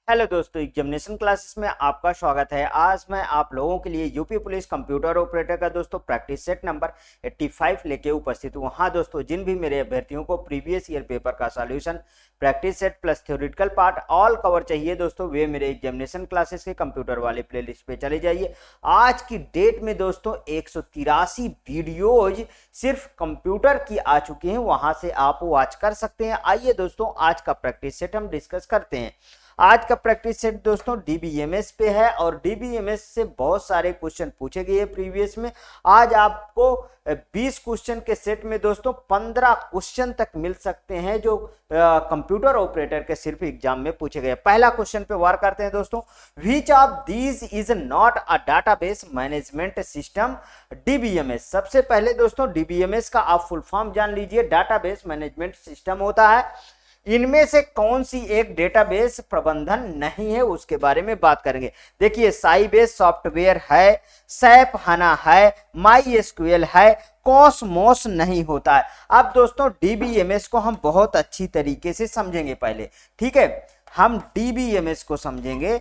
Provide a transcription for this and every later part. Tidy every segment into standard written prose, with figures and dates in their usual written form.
Hello दोस्तों, examination classes में आपका स्वागत है। आज मैं आप लोगों के लिए यूपी पुलिस कंप्यूटर ऑपरेटर का दोस्तों प्रैक्टिस सेट नंबर 85 लेके उपस्थित हूँ। हाँ दोस्तों, जिन भी मेरे अभ्यर्थियों को प्रीवियस ईयर पेपर का solution, practice set plus theoretical part all cover चाहिए दोस्तों, वे मेरे एग्जामिनेशन क्लासेस के कंप्यूटर वाले प्लेलिस्ट पे चले जाइए। आज की डेट में दोस्तों 183 वीडियोज सिर्फ कंप्यूटर की आ चुकी हैं, वहां से आप वॉच कर सकते हैं। आइए दोस्तों, आज का प्रैक्टिस सेट हम डिस्कस करते हैं। आज का प्रैक्टिस सेट दोस्तों डीबीएमएस पे है और डीबीएमएस से बहुत सारे क्वेश्चन पूछे गए प्रीवियस में। आज आपको 20 क्वेश्चन के सेट में दोस्तों 15 क्वेश्चन तक मिल सकते हैं जो कंप्यूटर ऑपरेटर के सिर्फ एग्जाम में पूछे गए। पहला क्वेश्चन पे वार करते हैं दोस्तों। Which of these is not a database management system DBMS. सबसे पहले दोस्तों डीबीएमएस का आप फुल फॉर्म जान लीजिए। डाटाबेस मैनेजमेंट सिस्टम होता है। इनमें से कौन सी एक डेटाबेस प्रबंधन नहीं है, उसके बारे में बात करेंगे। देखिए, साइबेस सॉफ्टवेयर है, सैप हना है, माई एसक्यूएल है, कॉस्मोस नहीं होता है। अब दोस्तों डीबीएमएस को हम बहुत अच्छी तरीके से समझेंगे पहले, ठीक है। हम डीबीएमएस को समझेंगे,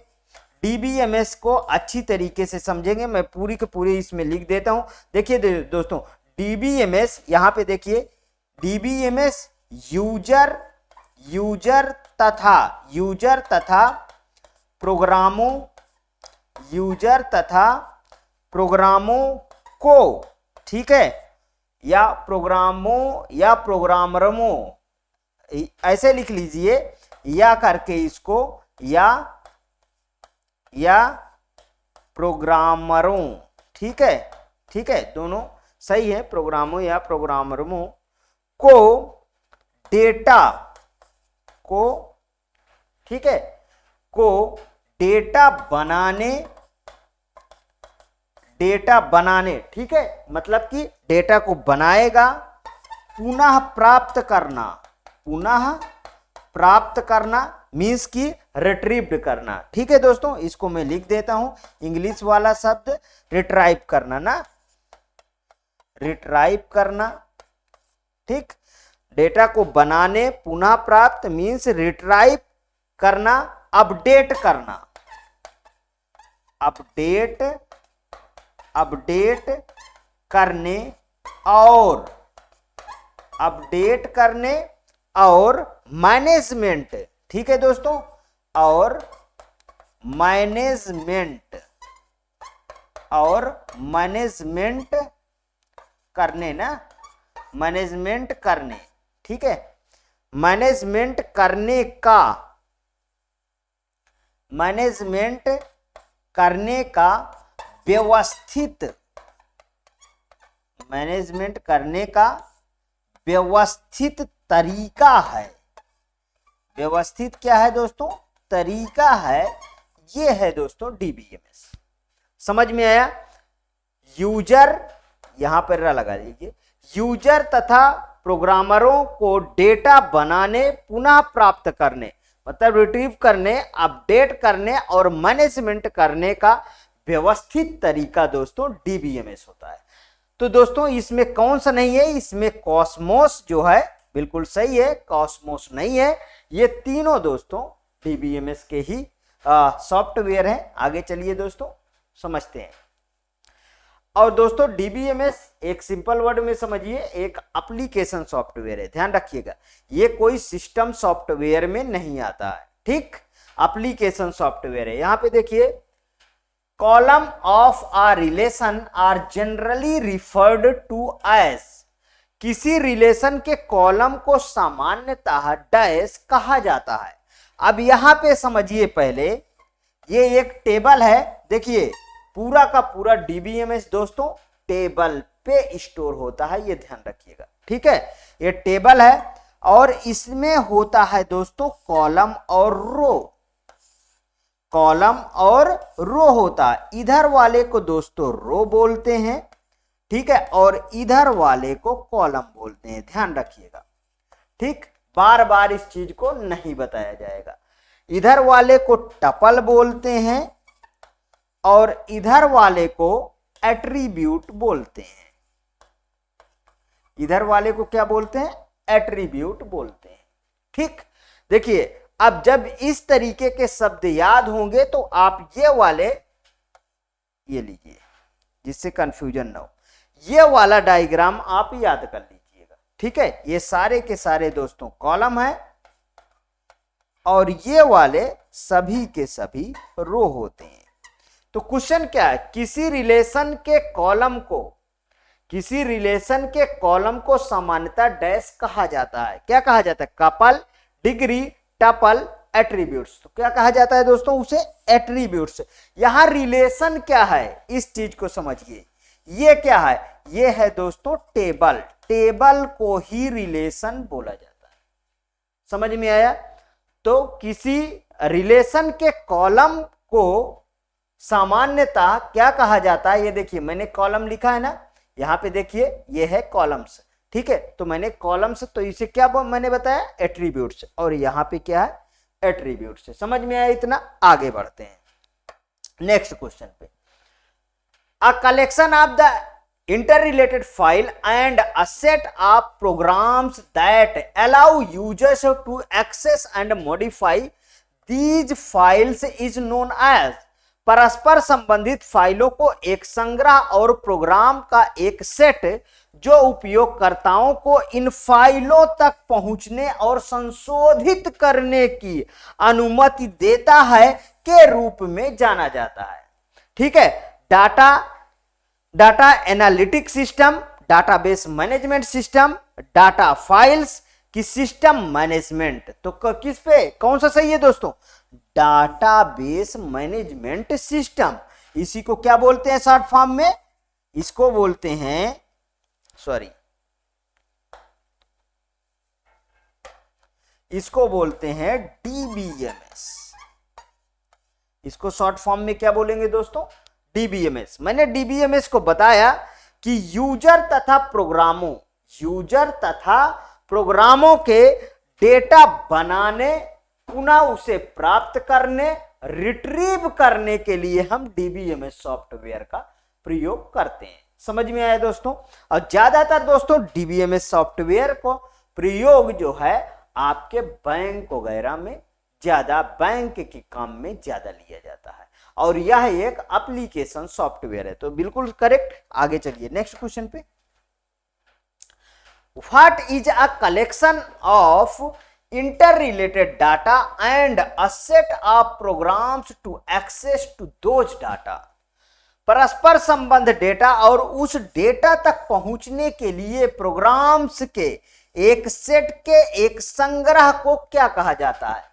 डीबीएमएस को अच्छी तरीके से समझेंगे। मैं पूरी के पूरी इसमें लिख देता हूं। देखिए दोस्तों, डीबीएमएस यहां पे देखिए, डीबीएमएस यूजर तथा प्रोग्रामों को, ठीक है, या प्रोग्रामरों, ऐसे लिख लीजिए, या करके इसको, या प्रोग्रामरों, ठीक है, ठीक है, दोनों सही है। प्रोग्रामों या प्रोग्रामरों को डेटा को, ठीक है, को डेटा बनाने, ठीक है, मतलब कि डेटा को बनाएगा, पुनः प्राप्त करना मीन्स की रिट्रीव्ड करना, ठीक है दोस्तों। इसको मैं लिख देता हूं, इंग्लिश वाला शब्द रिट्राइव करना ना, रिट्राइव करना, ठीक। डेटा को बनाने, पुनः प्राप्त मीन्स रिट्राइव करना, अपडेट करना, अपडेट करने और मैनेजमेंट, ठीक है दोस्तों, और मैनेजमेंट करने ना, मैनेजमेंट करने, ठीक है, मैनेजमेंट करने का व्यवस्थित, मैनेजमेंट करने का व्यवस्थित तरीका है। व्यवस्थित क्या है दोस्तों? तरीका है। ये है दोस्तों डीबीएमएस। समझ में आया? यूजर, यहां पर लगा लीजिए, यूजर तथा प्रोग्रामरों को डेटा बनाने, पुनः प्राप्त करने, मतलब रिट्रीव करने, अपडेट करने और मैनेजमेंट करने का व्यवस्थित तरीका दोस्तों डीबीएमएस होता है। तो दोस्तों इसमें कौन सा नहीं है? इसमें कॉस्मोस जो है बिल्कुल सही है, कॉस्मोस नहीं है। ये तीनों दोस्तों डीबीएमएस के ही सॉफ्टवेयर हैं। आगे चलिए दोस्तों समझते हैं। और दोस्तों डीबीएमएस एक सिंपल वर्ड में समझिए, एक एप्लीकेशन सॉफ्टवेयर है। ध्यान रखिएगा, ये कोई सिस्टम सॉफ्टवेयर में नहीं आता है, ठीक, एप्लीकेशन सॉफ्टवेयर है। यहां पे देखिए, column of a relation are generally referred to as, किसी रिलेशन के कॉलम को सामान्यतः डैश कहा जाता है। अब यहां पे समझिए पहले, ये एक टेबल है। देखिए पूरा का पूरा डीबीएमएस दोस्तों टेबल पे स्टोर होता है, ये ध्यान रखिएगा, ठीक है। ये टेबल है और इसमें होता है दोस्तों कॉलम और रो, कॉलम और रो होता है। इधर वाले को दोस्तों रो बोलते हैं, ठीक है, और इधर वाले को कॉलम बोलते हैं। ध्यान रखिएगा, ठीक, बार बार इस चीज को नहीं बताया जाएगा। इधर वाले को टपल बोलते हैं और इधर वाले को एट्रीब्यूट बोलते हैं। इधर वाले को क्या बोलते हैं? एट्रीब्यूट बोलते हैं, ठीक। देखिए अब जब इस तरीके के शब्द याद होंगे तो आप ये वाले, ये लीजिए जिससे कंफ्यूजन ना हो, ये वाला डायग्राम आप याद कर लीजिएगा। ठीक है, ये सारे के सारे दोस्तों कॉलम है और ये वाले सभी के सभी रो होते हैं। तो क्वेश्चन क्या है, किसी रिलेशन के कॉलम को सामान्यतः डैश कहा जाता है। क्या कहा जाता है? Couple, degree, tuple, attributes. तो क्या कहा जाता है दोस्तों? उसे एट्रीब्यूट्स। यहां रिलेशन क्या है, इस चीज को समझिए। ये क्या है? ये है दोस्तों टेबल। टेबल को ही रिलेशन बोला जाता है। समझ में आया? तो किसी रिलेशन के कॉलम को सामान्यतः क्या कहा जाता है? ये देखिए मैंने कॉलम लिखा है ना, यहां पे देखिए ये है कॉलम्स। ठीक है, तो मैंने कॉलम्स, तो इसे क्या मैंने बताया? एट्रीब्यूट्स। और यहां पे क्या है? एट्रीब्यूट्स। समझ में आया इतना? आगे बढ़ते हैं नेक्स्ट क्वेश्चन पे। अ collection of the interrelated file and a set of programs that allow users to access and modify these files is known as। परस्पर संबंधित फाइलों को एक संग्रह और प्रोग्राम का एक सेट जो उपयोगकर्ताओं को इन फाइलों तक पहुंचने और संशोधित करने की अनुमति देता है के रूप में जाना जाता है। ठीक है, data analytic system, database management system, data files की सिस्टम मैनेजमेंट। तो किस पे कौन सा सही है दोस्तों? Database management system. इसी को क्या बोलते हैं शॉर्ट फॉर्म में? इसको बोलते हैं, इसको बोलते हैं डीबीएमएस। इसको शॉर्ट फॉर्म में क्या बोलेंगे दोस्तों? डीबीएमएस। मैंने डीबीएमएस को बताया कि यूजर तथा प्रोग्रामों के डेटा बनाने, पुनः उसे प्राप्त करने, रिट्रीव करने के लिए हम डीबीएमएस सॉफ्टवेयर का प्रयोग करते हैं। समझ में आया दोस्तों? और ज्यादातर दोस्तों डीबीएमएस सॉफ्टवेयर को प्रयोग जो है आपके बैंक वगैरह में ज्यादा, बैंक के काम में ज्यादा लिया जाता है और यह एक एप्लीकेशन सॉफ्टवेयर है। तो बिल्कुल करेक्ट। आगे चलिए नेक्स्ट क्वेश्चन पे। What is a collection of interrelated data and a set of programs to access to those data. परस्पर संबंध डेटा और उस डेटा तक पहुंचने के लिए प्रोग्राम्स के एक सेट के एक संग्रह को क्या कहा जाता है?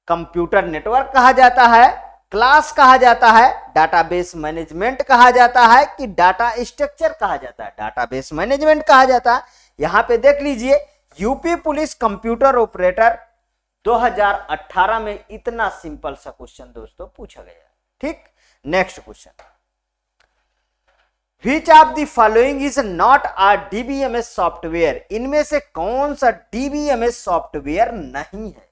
कंप्यूटर नेटवर्क कहा जाता है, क्लास कहा जाता है, डाटाबेस मैनेजमेंट कहा जाता है कि डाटा स्ट्रक्चर कहा जाता है? डाटाबेस मैनेजमेंट कहा जाता है। यहां पे देख लीजिए, यूपी पुलिस कंप्यूटर ऑपरेटर 2018 में इतना सिंपल सा क्वेश्चन दोस्तों पूछा गया। ठीक, next question. Which of the following is not a DBMS software? इनमें से कौन सा DBMS सॉफ्टवेयर नहीं है?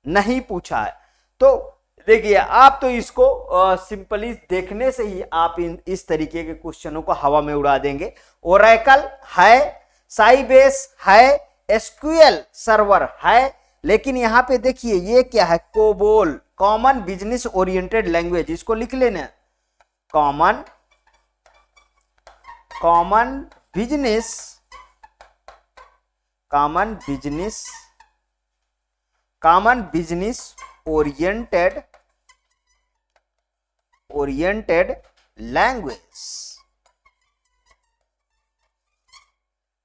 नहीं पूछा है। तो देखिए, आप तो इसको सिंपली देखने से ही आप इस तरीके के क्वेश्चनों को हवा में उड़ा देंगे। ओरेकल है, साइबेस है, एसक्यूएल सर्वर है, लेकिन यहां पे देखिए ये क्या है? COBOL, common business oriented language. इसको लिख लेना, कॉमन बिजनेस ओरिएंटेड लैंग्वेज।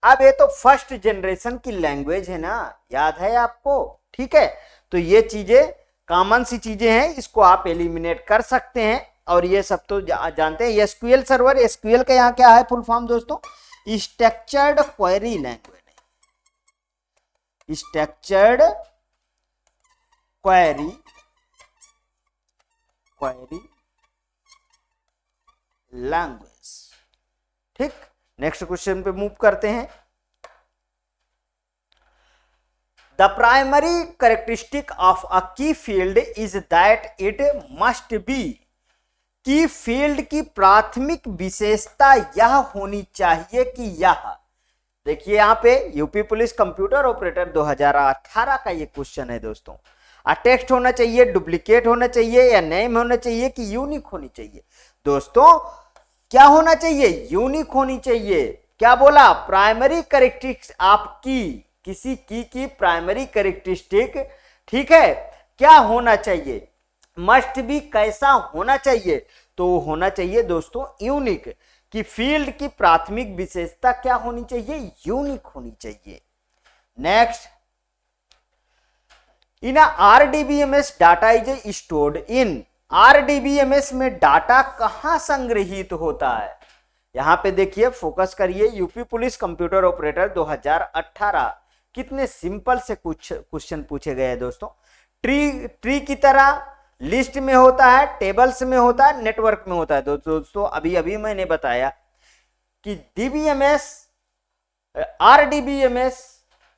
अब ये तो फर्स्ट जनरेशन की लैंग्वेज है ना, याद है आपको? ठीक है, तो ये चीजें कॉमन सी चीजें हैं, इसको आप एलिमिनेट कर सकते हैं और ये सब तो जानते हैं। एसक्यूएल सर्वर, एसक्यूएल का यहाँ क्या है फुल फॉर्म दोस्तों? Structured query language. Structured query language. ठीक, नेक्स्ट क्वेश्चन पे मूव करते हैं। The primary characteristic of a key field is that it must be. Key field की प्राथमिक विशेषता यह होनी चाहिए कि यह देखिए यहाँ पे यूपी पुलिस कंप्यूटर ऑपरेटर 2018 का ये क्वेश्चन है दोस्तों। टेक्स्ट होना चाहिए, डुप्लीकेट होना चाहिए, या नेम होना चाहिए कि यूनिक होनी चाहिए। दोस्तों क्या होना चाहिए? यूनिक होनी चाहिए। क्या बोला? प्राइमरी कैरेक्टरिस्टिक, आपकी किसी की प्राइमरी कैरेक्टरिस्टिक, ठीक है, क्या होना चाहिए? मस्ट बी, कैसा होना चाहिए? तो होना चाहिए दोस्तों यूनिक। कि फील्ड की प्राथमिक विशेषता क्या होनी चाहिए? यूनिक होनी चाहिए। Next, in RDBMS data is stored in, RDBMS में डाटा कहां संग्रहित होता है? यहां पे देखिए, फोकस करिए, यूपी पुलिस कंप्यूटर ऑपरेटर 2018, कितने सिंपल से कुछ क्वेश्चन पूछे गए हैं दोस्तों। ट्री की तरह लिस्ट में होता है, टेबल्स में होता है, नेटवर्क में होता है। दोस्तों अभी अभी मैंने बताया कि डीबीएमएस, आरडीबीएमएस,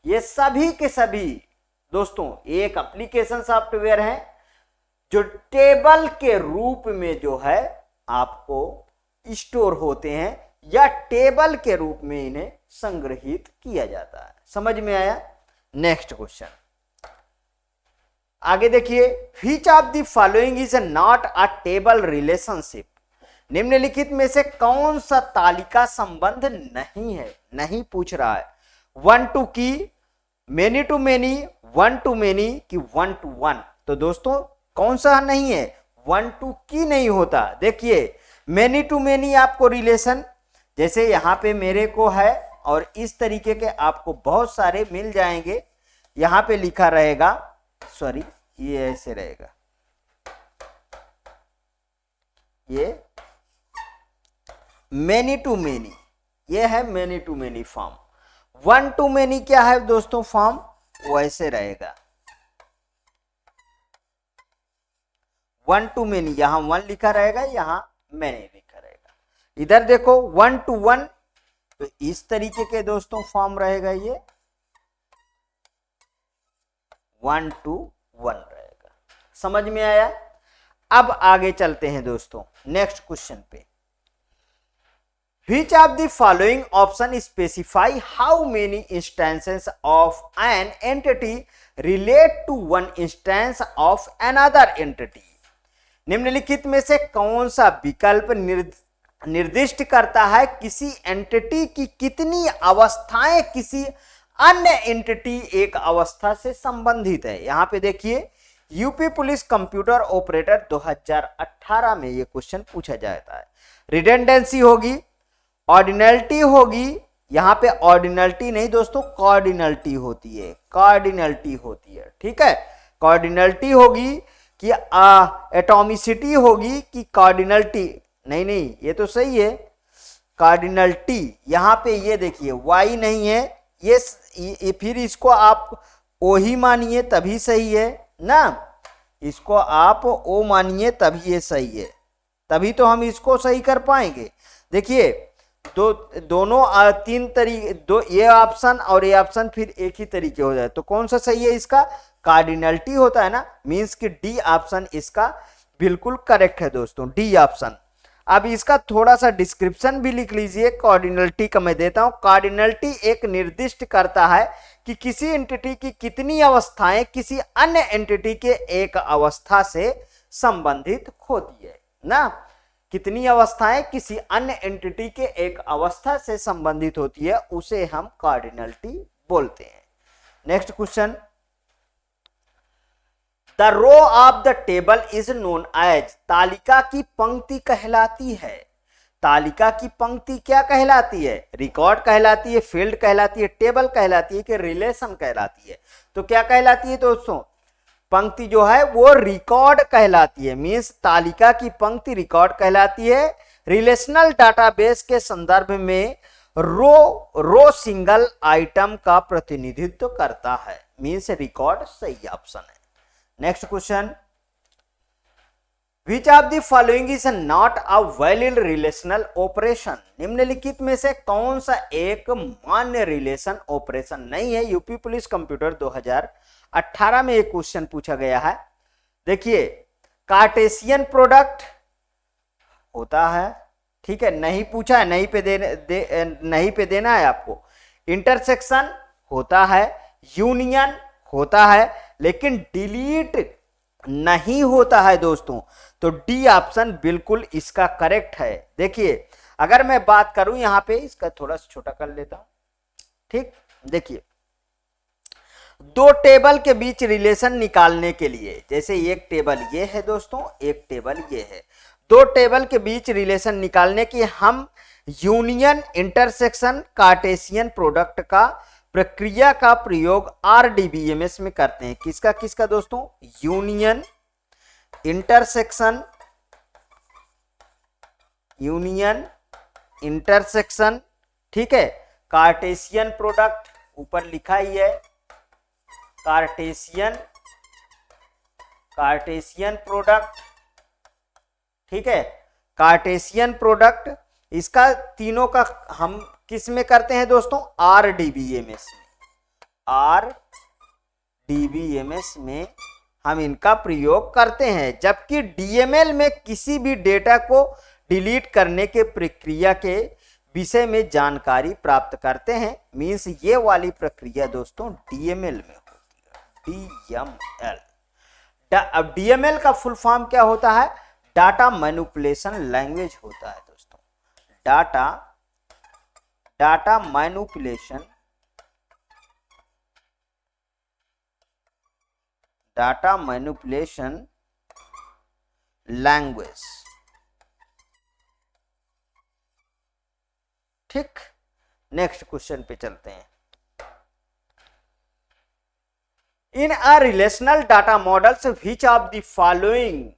ये सभी के सभी दोस्तों एक एप्लीकेशन सॉफ्टवेयर है जो टेबल के रूप में जो है आपको स्टोर होते हैं, या टेबल के रूप में इन्हें संग्रहित किया जाता है। समझ में आया? नेक्स्ट क्वेश्चन आगे देखिए, which of the following is not a table relationship, निम्नलिखित में से कौन सा तालिका संबंध नहीं है? नहीं पूछ रहा है। 1 to की, many to many, 1 to many कि 1 to 1? तो दोस्तों कौन सा नहीं है? 1 to की नहीं होता। देखिए मेनी टू मेनी आपको रिलेशन, जैसे यहां पे मेरे को है और इस तरीके के आपको बहुत सारे मिल जाएंगे। यहां पे लिखा रहेगा, सॉरी ये ऐसे रहेगा, ये मेनी टू मेनी, ये है many to many form. 1 to many क्या है दोस्तों फॉर्म? वैसे रहेगा 1 to मेनी, यहां 1 लिखा रहेगा, यहां मेनी लिखा रहेगा। इधर देखो 1 to 1, तो इस तरीके के दोस्तों फॉर्म रहेगा, ये 1 to 1 रहेगा। समझ में आया? अब आगे चलते हैं दोस्तों नेक्स्ट क्वेश्चन पे। Which of the following option specify how many instances of an entity relate to one instance of another entity? निम्नलिखित में से कौन सा विकल्प निर्दिष्ट करता है किसी एंटिटी की कितनी अवस्थाएं किसी अन्य एंटिटी एक अवस्था से संबंधित है? यहां पे देखिए, यूपी पुलिस कंप्यूटर ऑपरेटर 2018 में ये क्वेश्चन पूछा जाता है। रिडंडेंसी होगी, ऑर्डिनलिटी होगी, यहां पे ऑर्डिनलिटी नहीं दोस्तों, कार्डिनलिटी होती है, कार्डिनलिटी होती है, ठीक है। कार्डिनलिटी होगी कि एटॉमिसिटी होगी कि कार्डिनलिटी, नहीं ये तो सही है, कार्डिनलिटी। यहां पे ये देखिए वाई नहीं है, ये फिर इसको आप ओ ही मानिए तभी सही है ना, इसको आप ओ मानिए तभी ये सही है, तभी तो हम इसको सही कर पाएंगे। देखिए दोनों तीन तरीके, दो ये ऑप्शन और ये ऑप्शन फिर एक ही तरीके हो जाए, तो कौन सा सही है इसका? कार्डिनलिटी होता है ना, मींस कि डी ऑप्शन इसका बिल्कुल करेक्ट है दोस्तों, डी ऑप्शन। अब इसका थोड़ा सा डिस्क्रिप्शन भी लिख लीजिए, कार्डिनलिटी का मैं देता हूं। कार्डिनलिटी एक निर्दिष्ट करता है कि किसी एंटिटी की कितनी अवस्थाएं किसी अन्य एंटिटी के एक अवस्था से संबंधित होती है ना, कितनी अवस्थाएं किसी अन्य एंटिटी के एक अवस्था से संबंधित होती है, उसे हम कार्डिनलिटी बोलते हैं। Next question, the row of the table is known as, तालिका की पंक्ति कहलाती है। तालिका की पंक्ति क्या कहलाती है? रिकॉर्ड कहलाती है, फील्ड कहलाती है, टेबल कहलाती है कि रिलेशन कहलाती है? तो क्या कहलाती है दोस्तों? पंक्ति जो है वो रिकॉर्ड कहलाती है, मींस तालिका की पंक्ति रिकॉर्ड कहलाती है। रिलेशनल डाटाबेस के संदर्भ में रो सिंगल आइटम का प्रतिनिधित्व करता है, मींस रिकॉर्ड सही ऑप्शन है। Next question, which of the following is not a valid relational operation, निम्नलिखित में से कौन सा एक मान्य रिलेशन ऑपरेशन नहीं है? यूपी पुलिस कंप्यूटर 2018 में एक क्वेश्चन पूछा गया है। देखिए कार्टेशियन प्रोडक्ट होता है, ठीक है, नहीं पूछा है, नहीं पे देना है आपको। इंटरसेक्शन होता है, यूनियन होता है, लेकिन डिलीट नहीं होता है दोस्तों। तो डी ऑप्शन बिल्कुल इसका करेक्ट है। देखिए अगर मैं बात करूं यहां पे, इसका थोड़ा सा छोटा कर लेता हूं, ठीक। देखिए दो टेबल के बीच रिलेशन निकालने के लिए, जैसे एक टेबल ये है दोस्तों, एक टेबल ये है, दो टेबल के बीच रिलेशन निकालने की हम यूनियन, इंटरसेक्शन, कार्टेशियन प्रोडक्ट का प्रक्रिया का प्रयोग आरडीबीएमएस में करते हैं। किसका किसका दोस्तों? यूनियन, इंटरसेक्शन, यूनियन, इंटरसेक्शन, ठीक है, कार्टेशियन प्रोडक्ट, ऊपर लिखा ही है कार्टेशियन, कार्टेशियन प्रोडक्ट, ठीक है, कार्टेशियन प्रोडक्ट। इसका तीनों का हम किस में करते हैं दोस्तों? आरडीबीएमएस में, आरडीबीएमएस में हम इनका प्रयोग करते हैं। जबकि डीएमएल में किसी भी डेटा को डिलीट करने के प्रक्रिया के विषय में जानकारी प्राप्त करते हैं। मींस ये वाली प्रक्रिया दोस्तों डीएमएल में होती है, डीएमएल। अब डीएमएल का फुल फॉर्म क्या होता है? डाटा मैनिपुलेशन लैंग्वेज होता है दोस्तों। Data manipulation, data manipulation language, ठीक। नेक्स्ट क्वेश्चन पे चलते हैं। In a relational data models which of the following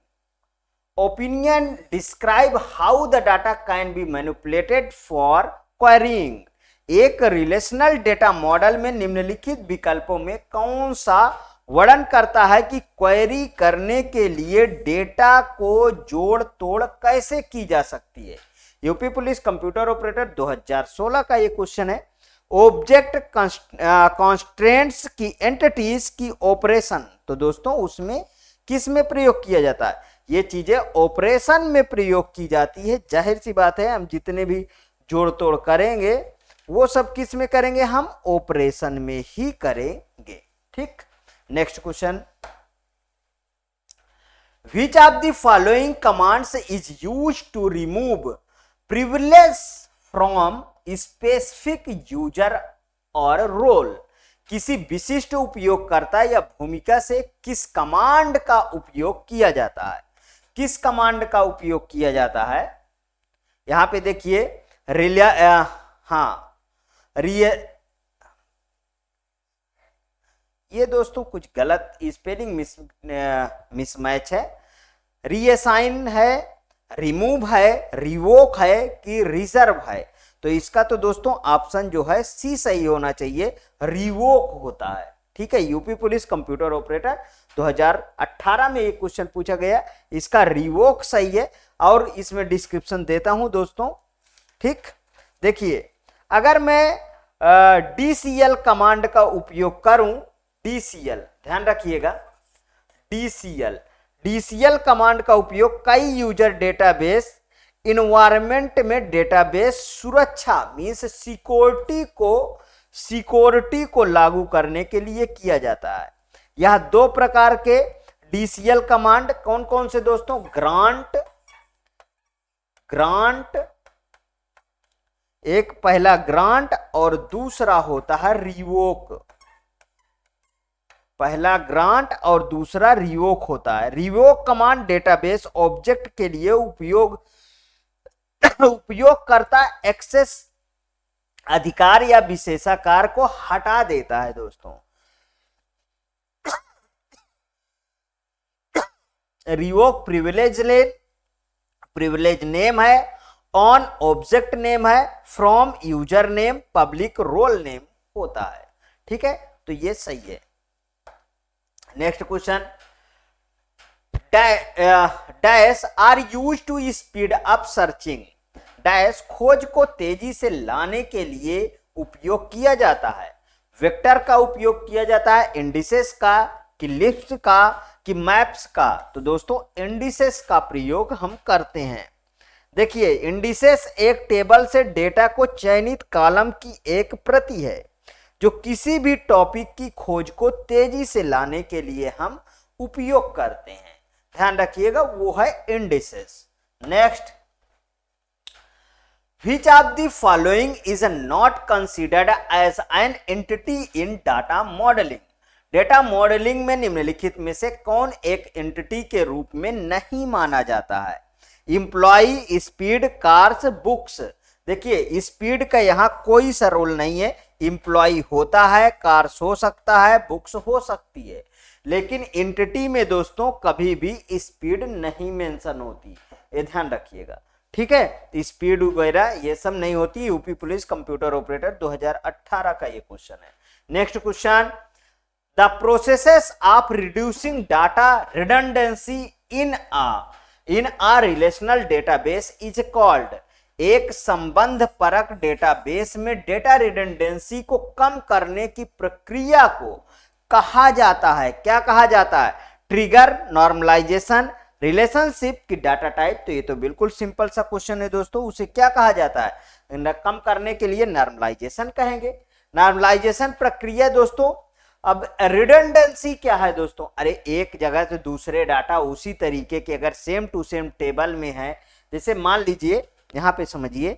opinion describe how the data can be manipulated for querying. एक रिलेशनल डेटा मॉडल में निम्नलिखित विकल्पों में कौन सा वर्णन करता है कि क्वेरी करने के लिए डेटा को जोड़ तोड़ कैसे की जा सकती है? यूपी पुलिस कंप्यूटर ऑपरेटर 2016 का ये क्वेश्चन है। ऑब्जेक्ट कॉन्स्ट्रेंट्स की एंटिटीज की ऑपरेशन, तो दोस्तों उसमें किस में प्रयोग किया जाता है? ये चीजें ऑपरेशन में प्रयोग की जाती है। जाहिर सी बात है, हम जितने भी जोड़ तोड़ करेंगे वो सब किस में करेंगे? हम ऑपरेशन में ही करेंगे, ठीक। Next question, which of the following commands is used to remove privilege from specific user or role. किसी विशिष्ट उपयोगकर्ता या भूमिका से किस कमांड का उपयोग किया जाता है? किस कमांड का उपयोग किया जाता है? यहां पे देखिए ये दोस्तों कुछ गलत स्पेलिंग मिसमैच है। रीअसाइन है, रिमूव है, रिवोक है कि रिजर्व है? तो इसका तो दोस्तों ऑप्शन जो है सी सही होना चाहिए, रिवोक होता है, ठीक है। यूपी पुलिस कंप्यूटर ऑपरेटर 2018 में एक क्वेश्चन पूछा गया, इसका रिवोक सही है और इसमें डिस्क्रिप्शन देता हूं दोस्तों, ठीक। देखिए अगर मैं डीसीएल कमांड का उपयोग करूं, डीसीएल ध्यान रखिएगा, डीसीएल कमांड का उपयोग कई यूजर डेटाबेस इन्वायरमेंट में डेटाबेस सुरक्षा मींस सिक्योरिटी को लागू करने के लिए किया जाता है। यह दो प्रकार के डीसीएल कमांड कौन कौन से दोस्तों? ग्रांट, एक पहला ग्रांट और दूसरा होता है रिवोक। पहला ग्रांट और दूसरा रिवोक होता है। रिवोक कमांड डेटाबेस ऑब्जेक्ट के लिए उपयोगकर्ता एक्सेस अधिकार या विशेषाधिकार को हटा देता है दोस्तों। रिवोक प्रिविलेज नेम है, ऑन ऑब्जेक्ट नेम है, from user name, public role name होता है, ठीक है। तो ये सही है। Next question, dash are used to speed up searching. Dash खोज को तेजी से लाने के लिए उपयोग किया जाता है। वेक्टर का उपयोग किया जाता है, इंडिसेस का कि लिस्ट का कि मैप्स का? तो दोस्तों इंडिसेस का प्रयोग हम करते हैं। देखिए, इंडिसेस एक टेबल से डेटा को चयनित कॉलम की एक प्रति है जो किसी भी टॉपिक की खोज को तेजी से लाने के लिए हम उपयोग करते हैं। ध्यान रखिएगा, वो है indices. Next, which of the following is not considered as an entity in data modeling? Data modelling में निम्नलिखित में से कौन एक एंटिटी के रूप में नहीं माना जाता है? Employee, speed, cars, books. देखिए, स्पीड का यहां कोई सा रोल नहीं है। इंप्लॉई होता है, कार्स हो सकता है, बुक्स हो सकती है, लेकिन एंटिटी में दोस्तों कभी भी स्पीड नहीं मेंशन होती, ये ध्यान रखिएगा। ठीक है, तो स्पीड वगैरह ये सब नहीं होती। यूपी पुलिस कंप्यूटर ऑपरेटर 2018 का ये क्वेश्चन है। Next question, the processes of reducing data redundancy in a relational database is called. एक संबंध परक डेटाबेस में डेटा रिडंडेंसी को कम करने की प्रक्रिया को कहा जाता है, क्या कहा जाता है? ट्रिगर, नॉर्मलाइजेशन, रिलेशनशिप की डाटा टाइप। तो ये तो बिल्कुल सिंपल सा क्वेश्चन है दोस्तों, उसे क्या कहा जाता है? कम करने के लिए नॉर्मलाइजेशन कहेंगे। नॉर्मलाइजेशन प्रक्रिया दोस्तों। अब रिडंडेंसी क्या है दोस्तों? अरे एक जगह से दूसरे डाटा उसी तरीके के अगर सेम टू सेम टेबल में है, जैसे मान लीजिए यहां पे समझिए,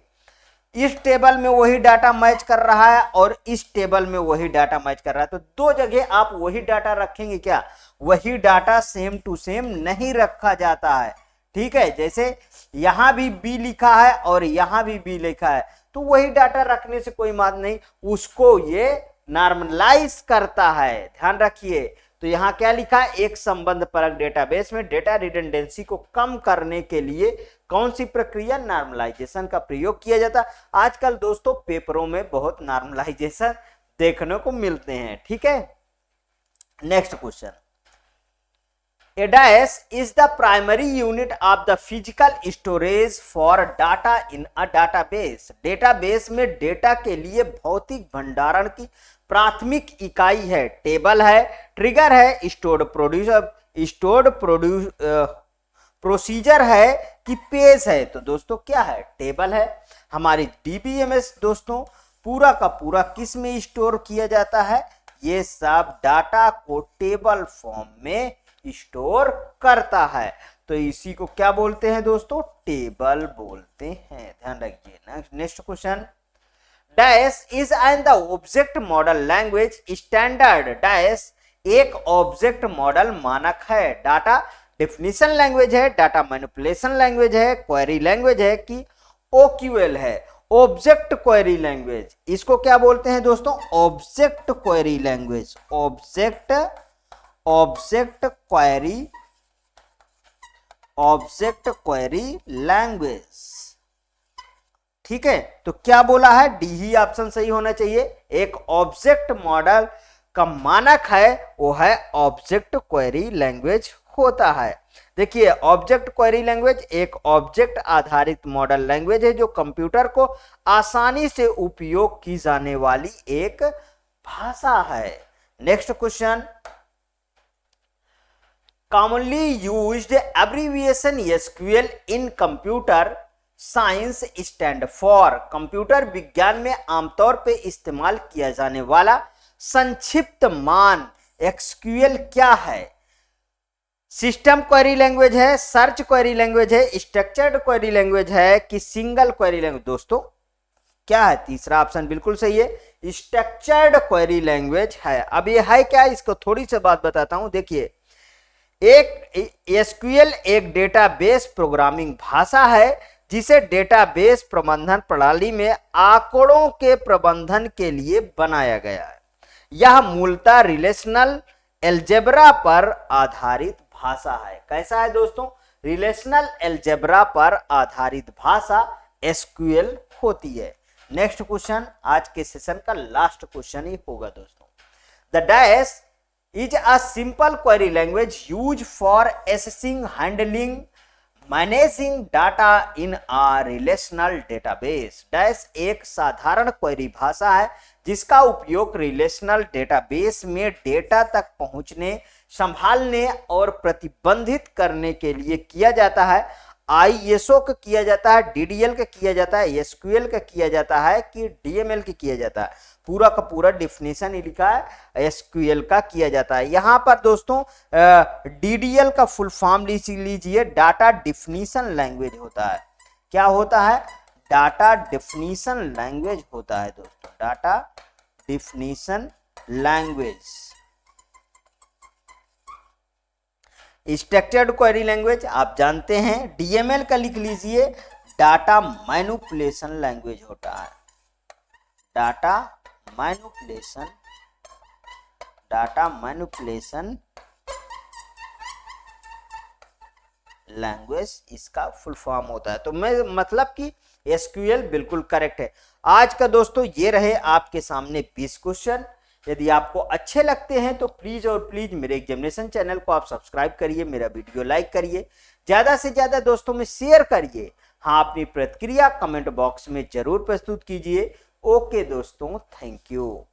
इस टेबल में वही डाटा मैच कर रहा है और इस टेबल में वही डाटा मैच कर रहा है, तो दो जगह आप वही डाटा रखेंगे क्या? वही डाटा सेम टू सेम नहीं रखा जाता है। ठीक है, जैसे यहां भी बी लिखा है और यहां भी बी लिखा है, तो वही डाटा रखने से कोई बात नहीं, उसको ये नॉर्मलाइज करता है। ध्यान रखिए, तो यहां क्या लिखा है? एक संबंध परक डेटाबेस में डेटा रिडंडेंसी को कम करने के लिए कौन सी प्रक्रिया? नॉर्मलाइजेशन का प्रयोग किया जाता है। आजकल दोस्तों पेपरों में बहुत नॉर्मलाइजेशन देखने को मिलते हैं। ठीक है, next question, A dash is the primary unit of the physical storage for data in a database. Database में डेटा के लिए भौतिक भंडारण की प्राथमिक इकाई है। टेबल है, ट्रिगर है, स्टोर्ड प्रोसीजर है कि पेज है? तो दोस्तों क्या है? टेबल है। हमारी डीबीएमएस दोस्तों पूरा का पूरा किस में स्टोर किया जाता है? ये सब डाटा को टेबल फॉर्म में स्टोर करता है, तो इसी को क्या बोलते हैं दोस्तों? टेबल बोलते हैं। ध्यान रखिए। Next question, dash is an the object model language standard. Dash एक ऑब्जेक्ट मॉडल मानक है। डाटा डेफिनेशन लैंग्वेज है, डाटा मैनिपुलेशन लैंग्वेज है, क्वेरी लैंग्वेज है कि ओक्यूएल है? ऑब्जेक्ट क्वेरी लैंग्वेज, इसको क्या बोलते हैं दोस्तों? Object query language. Object query language. ठीक है, तो क्या बोला है? डी ही ऑप्शन सही होना चाहिए। एक ऑब्जेक्ट मॉडल का मानक है, वो है ऑब्जेक्ट क्वेरी लैंग्वेज होता है। देखिए, ऑब्जेक्ट क्वेरी लैंग्वेज एक ऑब्जेक्ट आधारित मॉडल लैंग्वेज है जो कंप्यूटर को आसानी से उपयोग की जाने वाली एक भाषा है। Next question, commonly used abbreviation SQL in computer science stand for। Computer विज्ञान में आमतौर पे इस्तेमाल किया जाने वाला संक्षिप्त मान SQL क्या है? सिस्टम क्वेरी लैंग्वेज है, सर्च क्वेरी लैंग्वेज है, स्ट्रक्चर्ड क्वेरी लैंग्वेज है कि सिंगल क्वेरी लैंग्वेज? दोस्तों क्या है? तीसरा ऑप्शन बिल्कुल सही है, स्ट्रक्चर्ड क्वेरी लैंग्वेज है। अब ये है क्या? इसको थोड़ी सी बात बताता हूं। देखिए, एक एसक्यूएल एक डेटाबेस प्रोग्रामिंग भाषा है जिसे डेटाबेस प्रबंधन प्रणाली में आंकड़ों के प्रबंधन के लिए बनाया गया है। यह मूलतः रिलेशनल एल्जेब्रा पर आधारित भाषा है। कैसा है दोस्तों? रिलेशनल एल्जेब्रा पर आधारित भाषा एसक्यूएल होती है। नेक्स्ट क्वेश्चन आज के सेशन का लास्ट क्वेश्चन ही होगा दोस्तों। The dash is a simple query language used for accessing, handling, managing data in a relational database। Dash एक साधारण क्वेरी भाषा है जिसका उपयोग रिलेशनल डेटाबेस में डेटा तक पहुंचने, संभालने और प्रतिबंधित करने के लिए किया जाता है। आईएसओ का किया जाता है, डीडीएल का किया जाता है, एसक्यूएल का किया जाता है कि डीएमएल का किया जाता है? पूरा का पूरा डिफिनीशन लिखा है, एसक्यूएल का किया जाता है। यहां पर दोस्तों डीडीएल का फुल फॉर्म लीजिए, डाटा डिफिनीशन लैंग्वेज होता है। क्या होता है? डाटा डिफिनीशन लैंग्वेज होता है दोस्तों, data definition language. Structured query language आप जानते हैं। डीएमएल का लिख लीजिए, डाटा मैनिपुलेशन लैंग्वेज होता है, डाटा मैनिपुलेशन लैंग्वेज इसका फुल फॉर्म होता है। तो मैं मतलब कि एसक्यूएल बिल्कुल करेक्ट है। आज का दोस्तों ये रहे आपके सामने 20 क्वेश्चन। यदि आपको अच्छे लगते हैं तो प्लीज और प्लीज मेरे एग्जामिनेशन चैनल को आप सब्सक्राइब करिए, मेरा वीडियो लाइक करिए, ज्यादा से ज्यादा दोस्तों में शेयर करिए। हाँ, अपनी प्रतिक्रिया कमेंट बॉक्स में जरूर प्रस्तुत कीजिए। ओके दोस्तों, थैंक यू।